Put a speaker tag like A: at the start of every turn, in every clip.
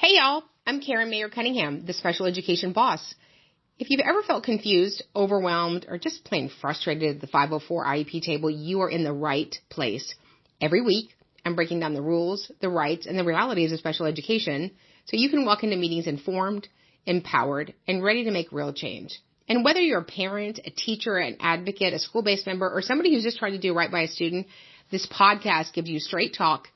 A: Hey y'all, I'm Karen Mayer Cunningham, the special education boss. If you've ever felt confused, overwhelmed, or just plain frustrated at the 504 IEP table, you are in the right place. Every week, I'm breaking down the rules, the rights, and the realities of special education so you can walk into meetings informed, empowered, and ready to make real change. And whether you're a parent, a teacher, an advocate, a school-based member, or somebody who's just trying to do right by a student, this podcast gives you straight talk,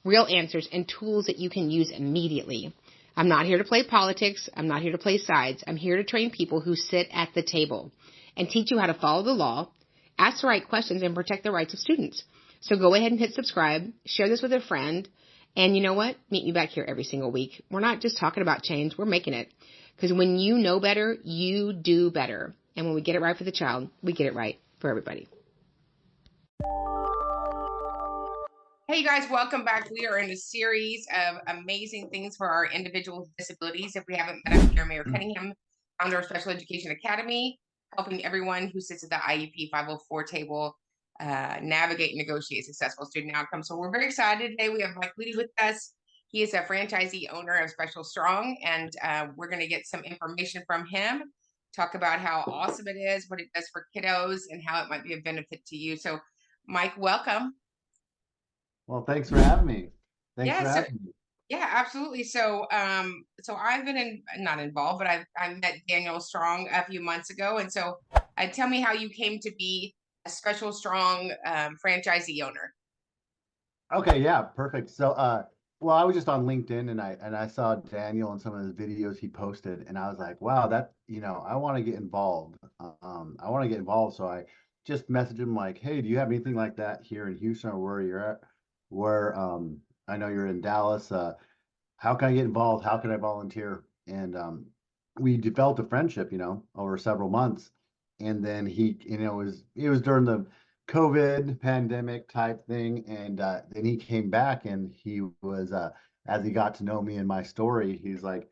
A: real answers, and tools that you can use immediately. I'm not here to play politics. I'm not here to play sides. I'm here to train people who sit at the table and teach you how to follow the law, ask the right questions, and protect the rights of students. So go ahead and hit subscribe, share this with a friend, and you know what? Meet me back here every single week. We're not just talking about change. We're making it. Because when you know better, you do better. And when we get it right for the child, we get it right for everybody. Hey, you guys, welcome back. We are in a series of amazing things for our individuals with disabilities. If we haven't met, I'm Mayer Cunningham, founder of Special Education Academy, helping everyone who sits at the IEP 504 table navigate and negotiate successful student outcomes. So we're very excited today. We have Mike Lutey with us. He is a franchisee owner of Special Strong, and we're going to get some information from him, talk about how awesome it is, what it does for kiddos, and how it might be a benefit to you. So, Mike, welcome.
B: Well, thanks for having me. Thanks for having me.
A: Yeah, absolutely. So I've been not involved, but I met Daniel Strong a few months ago, and so tell me how you came to be a Special Strong franchisee owner.
B: Okay, yeah, perfect. So, well, I was just on LinkedIn and I saw Daniel and some of his videos he posted, and I was like, wow, I want to get involved. I want to get involved. So I just messaged him like, hey, do you have anything like that here in Houston or where you're at? Where I know you're in Dallas. How can I get involved? How can I volunteer? And we developed a friendship, over several months. And then it was during the COVID pandemic type thing. And then he came back and he was, as he got to know me and my story, he's like,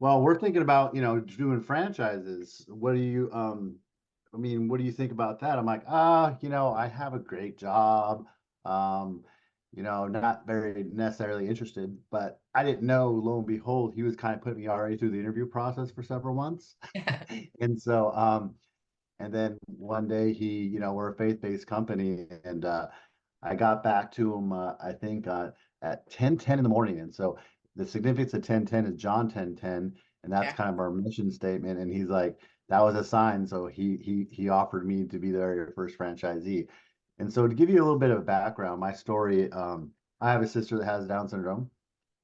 B: well, we're thinking about, doing franchises. What do you, what do you think about that? I'm like, I have a great job. Um, not very necessarily interested, but I didn't know, lo and behold, he was kind of putting me already through the interview process for several months. And so, and then one day we're a faith-based company, and I got back to him, I think at 10:10 in the morning. And so the significance of 10:10 is John 10:10, and that's kind of our mission statement. And he's like, that was a sign. So he offered me to be their first franchisee. And so to give you a little bit of background, my story, I have a sister that has Down syndrome,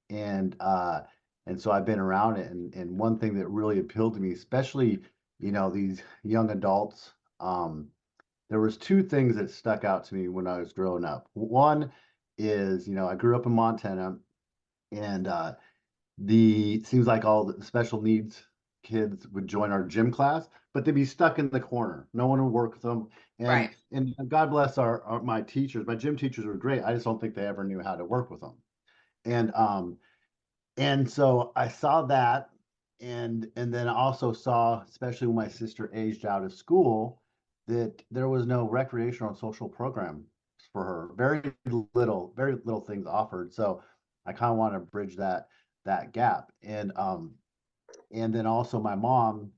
B: and so I've been around it. And one thing that really appealed to me, especially, these young adults, there was two things that stuck out to me when I was growing up. One is, I grew up in Montana, and the seems like all the special needs kids would join our gym class, but they'd be stuck in the corner. No one would work with them. And God bless my teachers. My gym teachers were great. I just don't think they ever knew how to work with them. And so I saw that, and then I also saw, especially when my sister aged out of school, that there was no recreational and social program for her. Very little things offered. So I kind of want to bridge that gap. And then also my mom,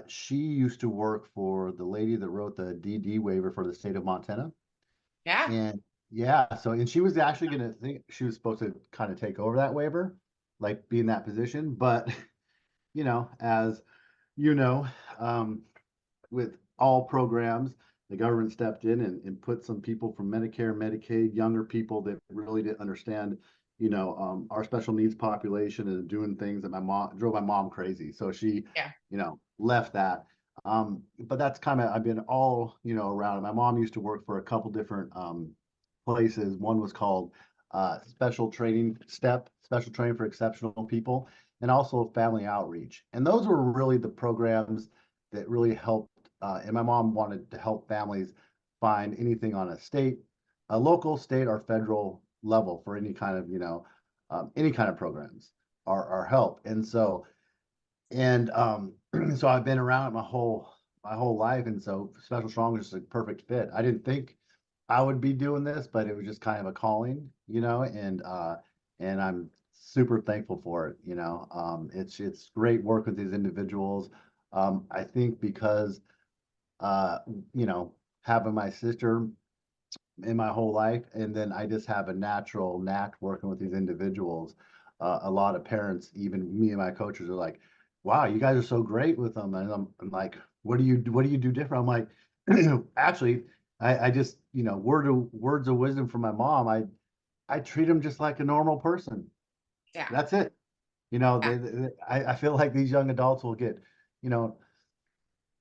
B: she used to work for the lady that wrote the DD waiver for the state of Montana.
A: Yeah.
B: And yeah, and she was actually going to think she was supposed to kind of take over that waiver, like be in that position. But, as you know, with all programs, the government stepped in and put some people from Medicare, Medicaid, younger people that really didn't understand, our special needs population and doing things that drove my mom crazy. So she, left that. But that's kind of, I've been all, around it. My mom used to work for a couple different places. One was called Special Training for Exceptional People, and also Family Outreach. And those were really the programs that really helped. And my mom wanted to help families find anything on a local, state, or federal level for any kind of programs or help. And so, so I've been around it my whole life, and so Special Strong is a perfect fit. I didn't think I would be doing this, but it was just kind of a calling, and I'm super thankful for it. It's great work with these individuals. I think because uh, you know, having my sister in my whole life, and then I just have a natural knack working with these individuals. A lot of parents, even me and my coaches, are like, "Wow, you guys are so great with them," and I'm like, what do you do different?" I'm like, actually, I just words of wisdom from my mom. I treat them just like a normal person.
A: Yeah.
B: That's it. You know,
A: Yeah.
B: I feel like these young adults will get, you know,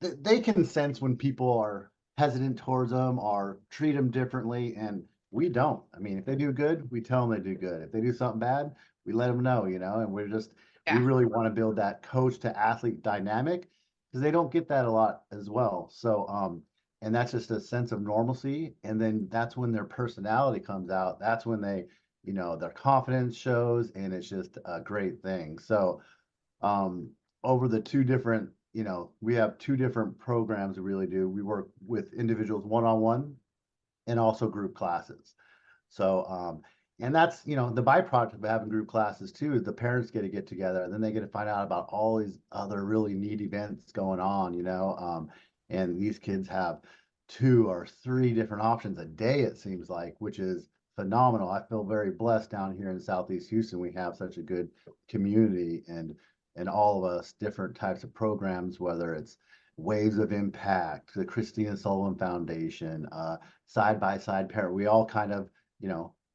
B: they can sense when people are hesitant towards them or treat them differently, and we don't. I mean, if they do good, we tell them they do good. If they do something bad, we let them know, and we
A: Yeah.
B: really want to build that coach to athlete dynamic because they don't get that a lot as well. So, and that's just a sense of normalcy. And then that's when their personality comes out. That's when their confidence shows, and it's just a great thing. So, um, over the two different, we have two different programs we really do. We work with individuals one-on-one and also group classes. So, and that's, the byproduct of having group classes too, is the parents get together and then they get to find out about all these other really neat events going on, and these kids have two or three different options a day, it seems like, which is phenomenal. I feel very blessed down here in Southeast Houston. We have such a good community and all of us different types of programs, whether it's Waves of Impact, the Christina Sullivan Foundation, Side by Side Parent. We all kind of,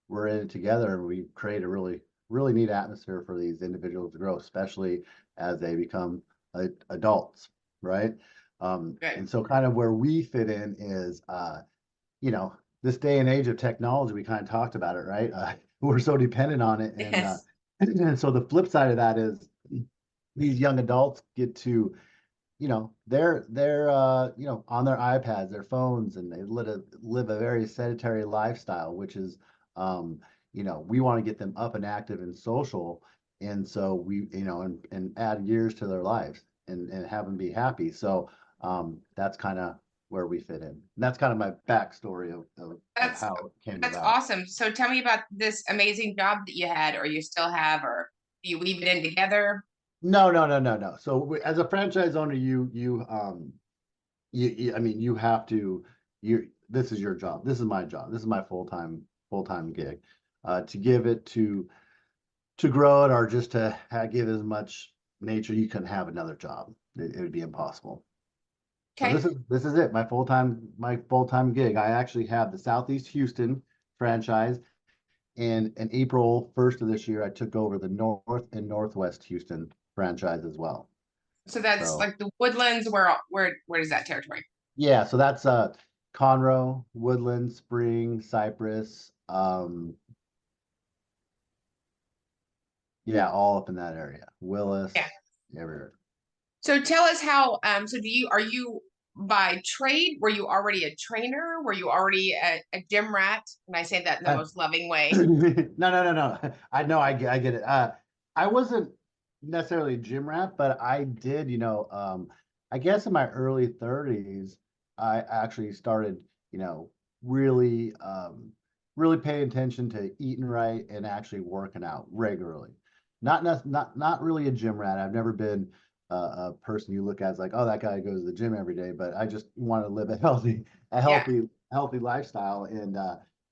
B: we're in it together and we create a really, really neat atmosphere for these individuals to grow, especially as they become adults, right?
A: Good.
B: And so kind of where we fit in is, this day and age of technology, we kind of talked about it, right? We're so dependent on it.
A: Yes.
B: And so the flip side of that is these young adults get to, they're on their iPads, their phones, and they live a very sedentary lifestyle, which is, we want to get them up and active and social. And so we, and add years to their lives and have them be happy. So that's kind of where we fit in. And that's kind of my backstory of
A: That's
B: how it came
A: that's
B: about.
A: awesome. So tell me about this amazing job that you had, or you still have, or you weave it in together.
B: No, no, no, no, no. So as a franchise owner, I mean, you have to, this is your job. This is my job. This is my full-time gig. To give it to grow it or just to give as much nature, you couldn't have another job. It would be impossible. So
A: Okay.
B: this is it, my full-time gig. I actually have the Southeast Houston franchise, and in April 1st of this year, I took over the North and Northwest Houston franchise as well.
A: So that's
B: So
A: like the Woodlands. Where is that territory?
B: yeah, so that's Conroe, Woodland, Spring, Cypress, yeah, all up in that area.
A: Yeah.
B: Willis, everywhere.
A: So tell us how. So are you by trade? Were you already a trainer? Were you already a gym rat? And I say that in the
B: Uh,
A: most loving way.
B: no, no, no, no. I know, I get it. I wasn't necessarily a gym rat, but I did, I guess in my early 30s, I actually started, you know, really, really paying attention to eating right and actually working out regularly. Not really a gym rat. I've never been a person you look at as like, oh, that guy goes to the gym every day, but I just want to live a
A: Yeah.
B: healthy lifestyle. And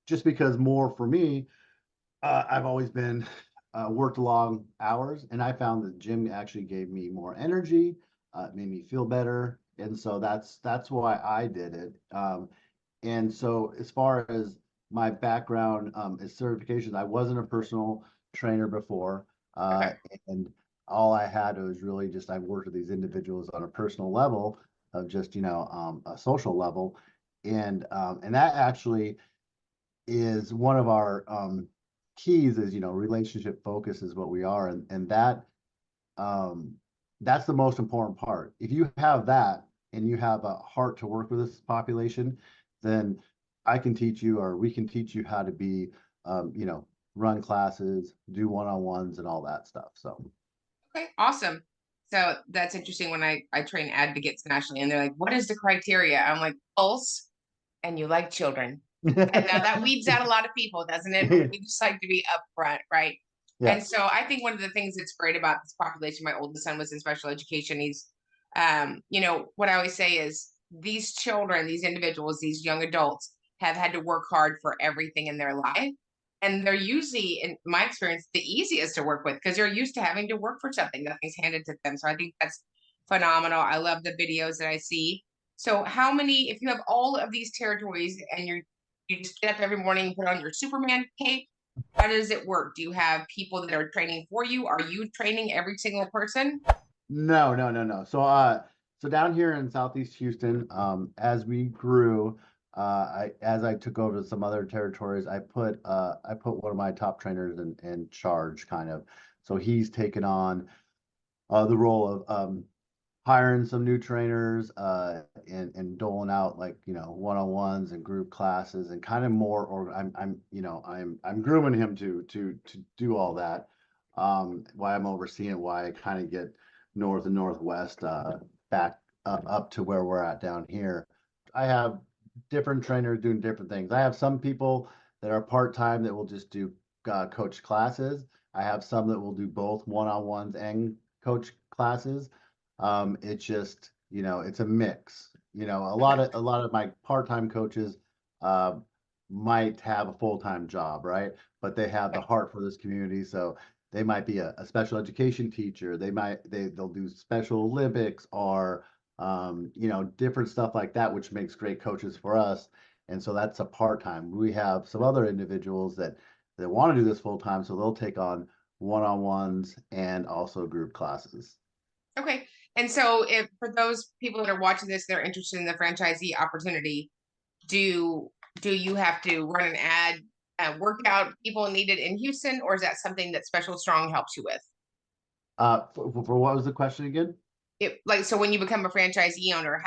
B: just because more for me, I've always been worked long hours, and I found the gym actually gave me more energy, made me feel better, and so that's why I did it. And so as far as my background is certifications, I wasn't a personal trainer before, uh,
A: Okay.
B: and all I had was really just I worked with these individuals on a personal level of just a social level, and that actually is one of our keys is relationship focus is what we are, and um that's the most important part. If you have that and you have a heart to work with this population, then I can teach you or we can teach you how to be run classes, do one-on-ones and all that stuff. So
A: Okay. Awesome. So that's interesting. When I train advocates nationally, and they're like, "What is the criteria?" I'm like, "Pulse, and you like children." And now that weeds out a lot of people, doesn't it? But we just like to be upfront, right? And
B: Yeah.
A: so I think one of the things that's great about this population, my oldest son was in special education. He's, what I always say is these children, these individuals, these young adults have had to work hard for everything in their life. And they're usually, in my experience, the easiest to work with because they're used to having to work for something. Nothing's handed to them. So I think that's phenomenal. I love the videos that I see. So how many, if you have all of these territories and you just get up every morning and put on your Superman cape, how does it work? Do you have people that are training for you? Are you training every single person?
B: No, no, no, no. So down here in Southeast Houston, as we grew, as I took over some other territories, I put one of my top trainers in charge, kind of. So he's taken on the role of hiring some new trainers, and doling out, like, one-on-ones and group classes, and kind of more, or I'm grooming him to do all that. Why I'm overseeing, why I kind of get north and northwest, back up to where we're at down here. I have different trainers doing different things. I have some people that are part-time that will just do coach classes. I have some that will do both one-on-ones and coach classes. It's just, it's a mix. A lot of my part-time coaches uh, might have a full-time job, right? But they have the heart for this community, so they might be a special education teacher. They'll do Special Olympics, or different stuff like that, which makes great coaches for us. And so that's a part-time. We have some other individuals that want to do this full-time, so they'll take on one-on-ones and also group classes.
A: Okay. And so if for those people that are watching this, they're interested in the franchisee opportunity, do do you have to run an ad, work out people needed in Houston, or is that something that Special Strong helps you with?
B: For what was the question again?
A: So when you become a franchisee owner,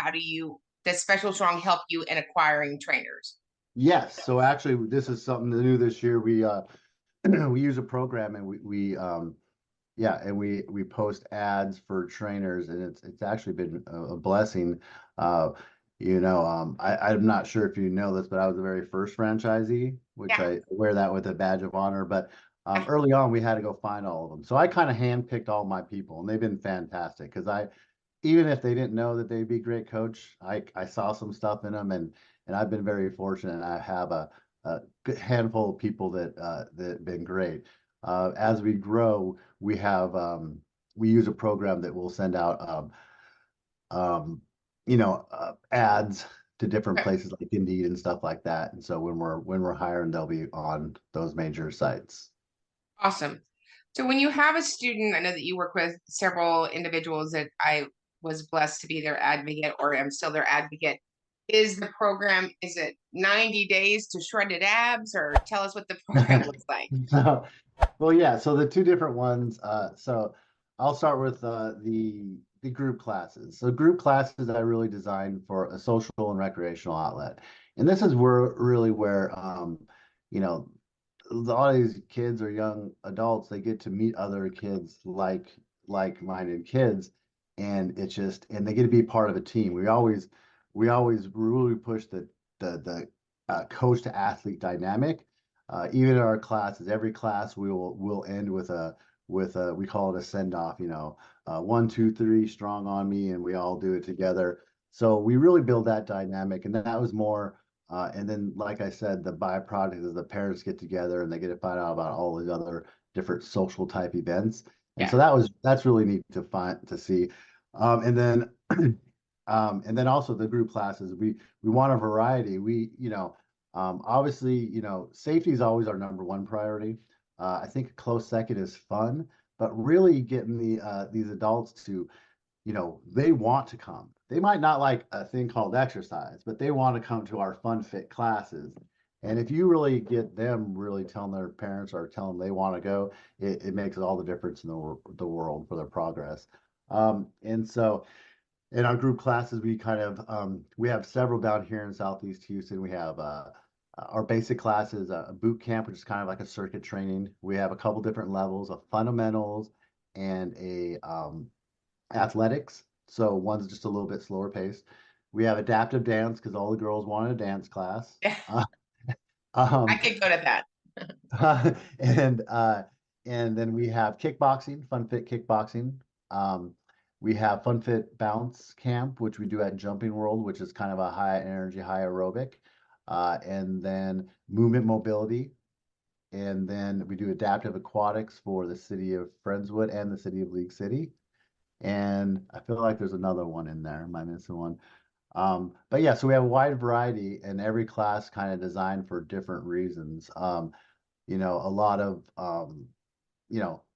A: does Special Strong help you in acquiring trainers?
B: Yes. So actually, this is something new this year. We we use a program, and we post ads for trainers, and it's actually been a blessing. I'm not sure if you know this, but I was the very first franchisee, which
A: Yeah.
B: I wear that with a badge of honor. But early on, we had to go find all of them. So I kind of handpicked all my people, and they've been fantastic, because even if they didn't know that they'd be a great coach, I saw some stuff in them, and I've been very fortunate. I have a good handful of people that have been great. As we grow, we use a program that will send out ads to different places like Indeed and stuff like that. And so when we're hiring, they'll be on those major sites.
A: Awesome. So when you have a student, I know that you work with several individuals that I was blessed to be their advocate, or am still their advocate. Is it 90 days to shredded abs, or tell us what the program looks like?
B: So, well, yeah. So the two different ones. So I'll start with the group classes. So group classes I really designed for a social and recreational outlet, and this is where you know a lot of these kids or young adults, they get to meet other kids, like-minded kids, and they get to be part of a team. We always really push the coach to athlete dynamic. Even in our classes, every class we'll end with a we call it a send off. 1, 2, 3, strong on me, and we all do it together. So we really build that dynamic, and that was more. And then, like I said, the byproduct is the parents get together and they get to find out about all these other different social type events. And
A: Yeah.
B: so that's really neat to see. And then also the group classes, we want a variety. Obviously, safety is always our number one priority. I think a close second is fun, but really getting these adults to, they want to come. They might not like a thing called exercise, but they want to come to our fun fit classes. And if you really get them really telling their parents or telling them they want to go, it makes all the difference in the world for their progress. And so in our group classes, we have several down here in Southeast Houston. We have our basic classes, a boot camp, which is kind of like a circuit training. We have a couple different levels of fundamentals and a athletics. So one's just a little bit slower paced. We have adaptive dance because all the girls wanted a dance class.
A: Yeah,
B: Uh,
A: I
B: um,
A: could go to that.
B: and And then we have kickboxing, Fun Fit Kickboxing. Um, we have Fun Fit Bounce Camp, which we do at Jumping World, which is kind of a high energy, high aerobic. And then movement mobility. And then we do adaptive aquatics for the city of Friendswood and the city of League City. And I feel like there's another one in there. Am I missing one? But yeah, so we have a wide variety, and every class kind of designed for different reasons. A lot of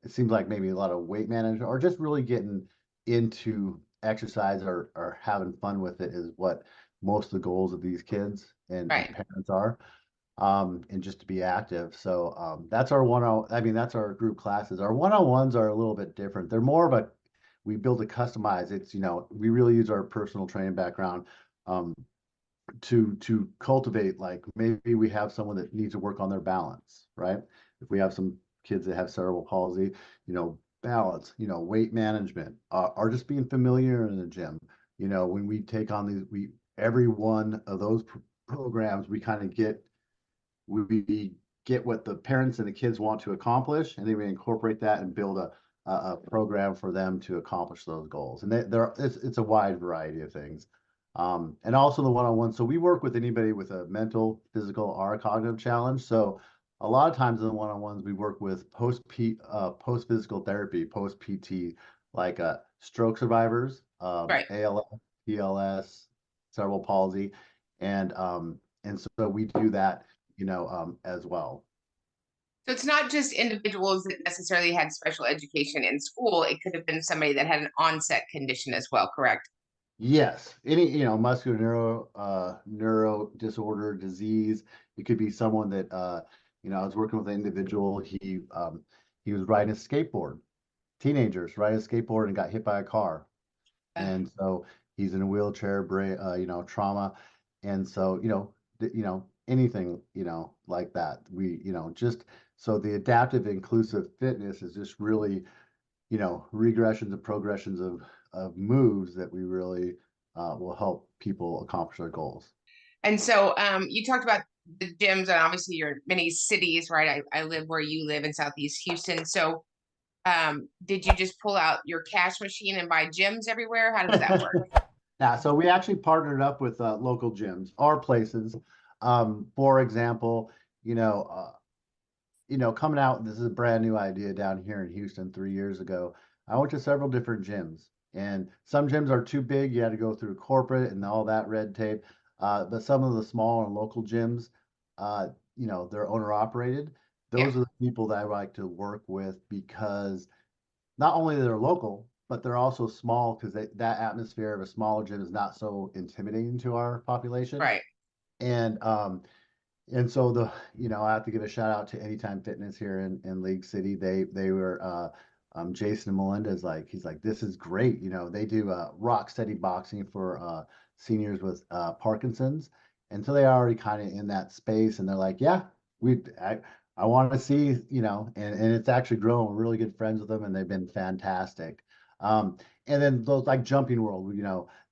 B: it seems like maybe a lot of weight management or just really getting into exercise or having fun with it is what most of the goals of these kids and
A: Right.
B: parents are. And just to be active. So that's our I mean, that's our group classes. Our one-on-ones are a little bit different. They're more of we build a customized. We really use our personal training background um, to cultivate, like maybe we have someone that needs to work on their balance, right? If we have some kids that have cerebral palsy, balance, weight management, or just being familiar in the gym. When we take on every one of those programs, we kind of we get what the parents and the kids want to accomplish, and then we incorporate that and build a program for them to accomplish those goals. And it's a wide variety of things. And also the one-on-one. So we work with anybody with a mental, physical, or a cognitive challenge. So a lot of times in the one-on-ones, we work with post physical therapy, post PT, like stroke survivors,
A: Right.
B: ALS, PLS, cerebral palsy, and so we do that, as well.
A: So it's not just individuals that necessarily had special education in school. It could have been somebody that had an onset condition as well, correct?
B: Yes, any muscular neuro disorder, disease. It could be someone that I was working with an individual. He was riding a skateboard, teenagers riding a skateboard and got hit by a car, and so he's in a wheelchair, brain, trauma, and so anything like that. We just so the adaptive inclusive fitness is just really regressions and progressions of moves that we really will help people accomplish their goals.
A: And so you talked about the gyms, and obviously you're in many cities, right? I live where you live in Southeast Houston. So did you just pull out your cash machine and buy gyms everywhere? How does that work?
B: Yeah, so we actually partnered up with local gyms, our places. For example, you know, uh, coming out, this is a brand new idea down here in Houston 3 years ago. I went to several different gyms, and some gyms are too big. You had to go through corporate and all that red tape. But some of the small and local gyms, they're owner operated.
A: Yeah.
B: Those are the people that I like to work with because not only they're local, but they're also small because that atmosphere of a smaller gym is not so intimidating to our population.
A: Right.
B: And so I have to give a shout out to Anytime Fitness here in League City. They were Jason and Melinda's he's like, this is great. They do rock steady boxing for seniors with Parkinson's. And so they already kind of in that space, and they're like, yeah, I want to see, and it's actually grown. We're really good friends with them, and they've been fantastic. And then those like Jumping World,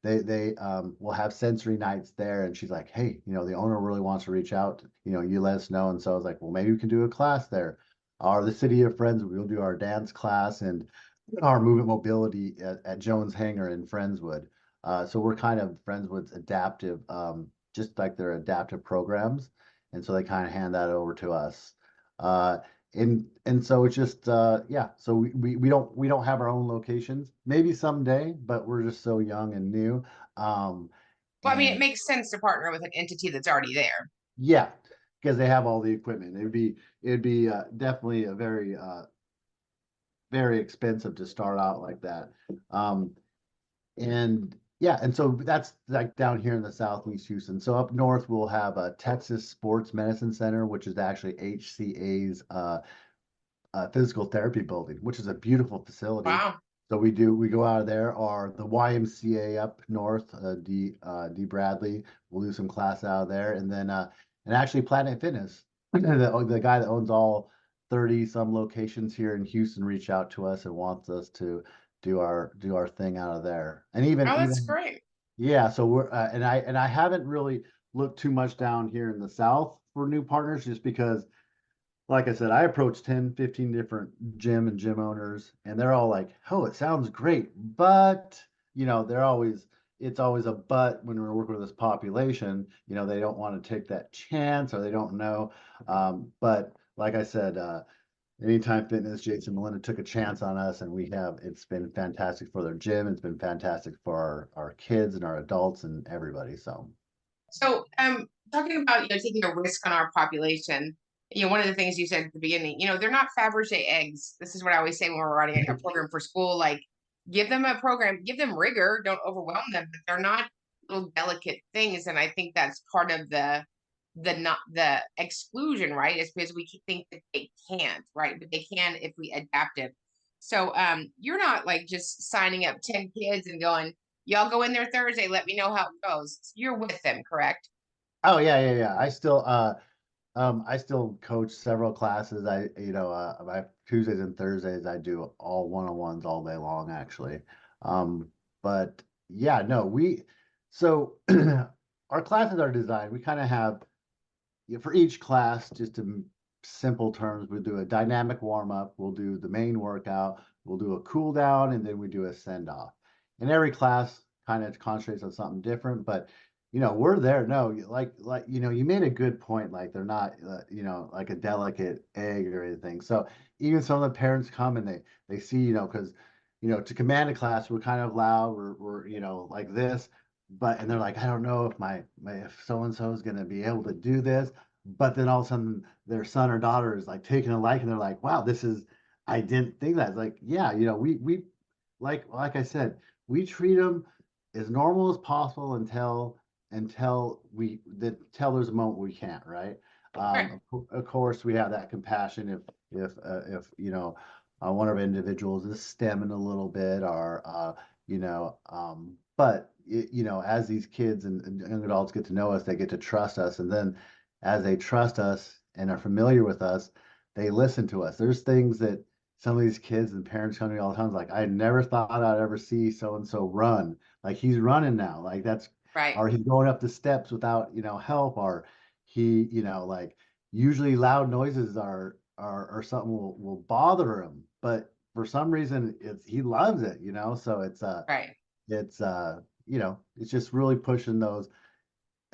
B: they will have sensory nights there, and she's like, hey, the owner really wants to reach out, you let us know. And so I was like, well, maybe we can do a class there. Or the City of Friends, we'll do our dance class and our movement mobility at Jones Hangar in Friendswood. So we're kind of Friendswood's adaptive, just like their adaptive programs, and so they kind of hand that over to us. Uh, and so it's just yeah, so we don't have our own locations, maybe someday, but we're just so young and new. um
A: Well, I mean, it
B: and
A: makes sense to partner with an entity that's already there.
B: yeah, because they have all the equipment. It'd be definitely a very expensive to start out like that. And yeah, and so that's like down here in the Southeast Houston. So up north we'll have a Texas Sports Medicine Center, which is actually HCA's physical therapy building, which is a beautiful facility.
A: Wow.
B: So we go out of there, or the YMCA up north, D Bradley. We'll do some class out of there, and then and actually Planet Fitness, the guy that owns all 30 some locations here in Houston, reached out to us and wants us to do our thing out of there. And
A: Oh, that's
B: even
A: great.
B: yeah, so we're and I haven't really looked too much down here in the South for new partners, just because like I said, I approached 10, 15 different gym owners, and they're all like, "Oh, it sounds great," but it's always a but when we're working with this population. They don't want to take that chance, or they don't know. But like I said, Anytime Fitness, Jason and Melinda took a chance on us, and it's been fantastic for their gym. It's been fantastic for our kids and our adults and everybody. So,
A: So, talking about, taking a risk on our population, one of the things you said at the beginning, they're not Fabergé eggs. This is what I always say when we're writing a program for school. Like, give them a program, give them rigor, don't overwhelm them, but they're not little delicate things. And I think that's part of the not the exclusion, right? Is because we think that they can't, right? But they can if we adapt it. So, you're not like just signing up 10 kids and going, y'all go in there Thursday, let me know how it goes. You're with them, correct?
B: oh yeah, yeah, yeah. I still coach several classes. My Tuesdays and Thursdays, I do all one-on-ones all day long, actually. But yeah, no, so our classes are designed. We kind of have, for each class, just in simple terms, we do a dynamic warm up, we'll do the main workout, we'll do a cool down, and then we do a send off. And every class kind of concentrates on something different, but we're there. No, you made a good point. Like they're not, like a delicate egg or anything. So even some of the parents come and they see, because to command a class, we're kind of loud. We're like this, and they're like, I don't know if if so and so is going to be able to do this. But then all of a sudden, their son or daughter is like taking a like, and they're like, wow, I didn't think that. It's like, yeah, we like I said, we treat them as normal as possible until there's a moment we can't, right?
A: Right.
B: Of course, we have that compassion if one of our individuals is stemming a little bit, or but as these kids and young adults get to know us, they get to trust us, and then as they trust us and are familiar with us, they listen to us. There's things that some of these kids and parents come to me all the time, like, I never thought I'd ever see so and so run. Like he's running now. Like that's
A: Right.
B: or he's going up the steps without help, or he like usually loud noises or something will bother him, but for some reason he loves it, so
A: Right.
B: it's it's just really pushing those.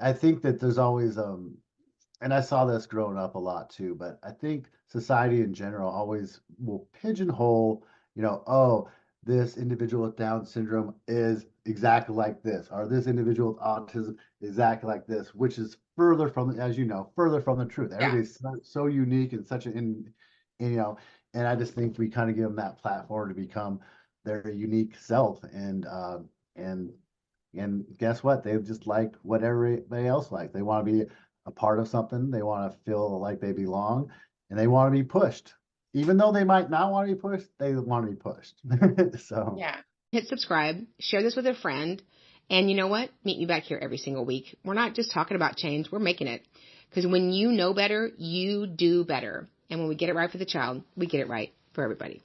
B: I think that there's always and I saw this growing up a lot too, but I think society in general always will pigeonhole, oh, this individual with Down syndrome is exactly like this, or this individual with autism is exactly like this, which is further from, as further from the truth.
A: Yeah.
B: Everybody's so unique and and I just think we kind of give them that platform to become their unique self, and guess what? They just like what everybody else likes. They want to be a part of something. They want to feel like they belong, and they want to be pushed. Even though they might not want to be pushed, they want to be pushed. So,
A: Yeah. Hit subscribe, share this with a friend, and you know what? Meet me back here every single week. We're not just talking about change, we're making it. Because when you know better, you do better. And when we get it right for the child, we get it right for everybody.